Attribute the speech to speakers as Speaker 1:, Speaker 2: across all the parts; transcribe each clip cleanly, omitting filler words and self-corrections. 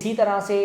Speaker 1: इसी तरह से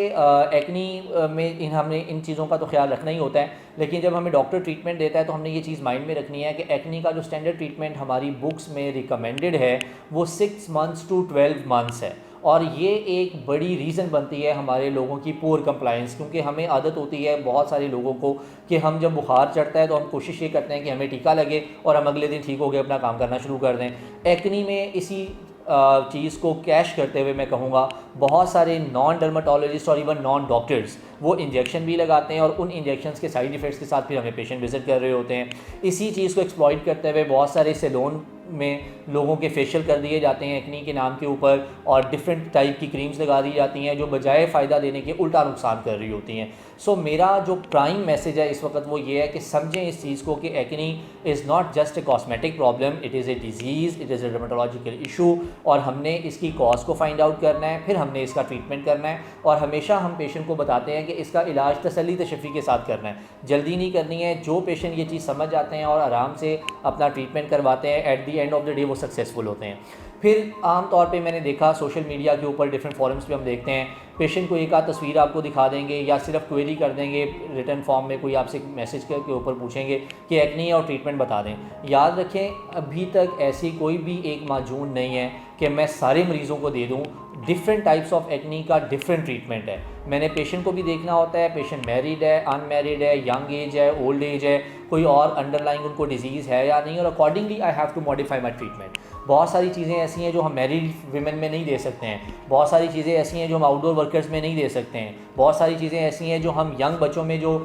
Speaker 1: एक्नी में हमने इन चीज़ों का तो ख्याल रखना ही होता है, लेकिन जब हमें डॉक्टर ट्रीटमेंट देता है तो हमने ये चीज़ माइंड में रखनी है कि एक्नी का जो स्टैंडर्ड ट्रीटमेंट हमारी बुक्स में रिकमेंडेड है वो 6 मंथ्स टू 12 मंथ्स है। और ये एक बड़ी रीज़न बनती है हमारे लोगों की पुअर कंप्लाइंस, क्योंकि हमें आदत होती है बहुत सारे लोगों को कि हम जब बुखार चढ़ता है तो हम कोशिश ये करते हैं कि हमें टीका लगे और हम अगले दिन ठीक हो गए अपना काम करना शुरू कर दें। एक्नी में इसी चीज़ को कैश करते हुए मैं कहूँगा बहुत सारे नॉन डर्माटोलॉजिस्ट और इवन नॉन डॉक्टर्स वो इंजेक्शन भी लगाते हैं और उन इंजेक्शंस के साइड इफ़ेक्ट्स के साथ फिर हमें पेशेंट विज़िट कर रहे होते हैं। इसी चीज़ को एक्सप्लॉइट करते हुए बहुत सारे सैलून में लोगों के फेशियल कर दिए जाते हैं एक्नी के नाम के ऊपर, और डिफरेंट टाइप की क्रीम्स लगा दी जाती हैं जो बजाय फ़ायदा देने के उल्टा नुकसान कर रही होती हैं। सो मेरा जो प्राइम मैसेज है इस वक्त वो ये है कि समझें इस चीज़ को कि acne is not just a cosmetic problem, it is a disease, it is a dermatological issue, और हमने इसकी कॉज को फाइंड आउट करना है, फिर हमने इसका ट्रीटमेंट करना है। और हमेशा हम पेशेंट को बताते हैं कि इसका इलाज तसल्ली तशफ़ी के साथ करना है, जल्दी नहीं करनी है। जो पेशेंट ये चीज़ समझ जाते हैं और आराम से अपना ट्रीटमेंट करवाते हैं, eight the end of the day वो सक्सेसफुल होते हैं। फिर आम तौर पे मैंने देखा सोशल मीडिया के ऊपर डिफरेंट फोरम्स पे हम देखते हैं पेशेंट को एक आध तस्वीर आपको दिखा देंगे या सिर्फ क्वेरी कर देंगे रिटर्न फॉर्म में, कोई आपसे मैसेज के ऊपर पूछेंगे कि एक्नी और ट्रीटमेंट बता दें। याद रखें अभी तक ऐसी कोई भी एक माजून नहीं है कि मैं सारे मरीज़ों को दे दूँ। डिफरेंट टाइप्स ऑफ एक्नी का डिफरेंट ट्रीटमेंट है। मैंने पेशेंट को भी देखना होता है, पेशेंट मैरिड है, अनमैरिड है, यंग एज है, ओल्ड एज है, कोई और अंडरलाइंग उनको डिजीज़ है या नहीं, और accordingly I have to modify my treatment. बहुत सारी चीज़ें ऐसी हैं जो हम मैरिड वीमेन में नहीं दे सकते हैं, बहुत सारी चीज़ें ऐसी हैं जो हम आउटडोर वर्कर्स में नहीं दे सकते हैं, बहुत सारी चीज़ें ऐसी हैं जो हम यंग बच्चों में जो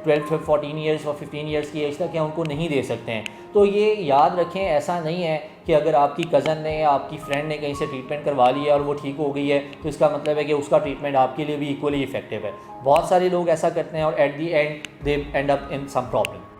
Speaker 1: 12-14 ईयर्स और 15 ईयर्स की एज तक है उनको नहीं दे सकते हैं। तो ये याद रखें, ऐसा नहीं है कि अगर आपकी कज़न ने या आपकी फ्रेंड ने कहीं से ट्रीटमेंट करवा लिया और वो ठीक हो गई है तो इसका मतलब है कि उसका ट्रीटमेंट आपके लिए भी इक्वली इफेक्टिव है। बहुत सारे लोग ऐसा करते हैं और at the end they end up in some problem.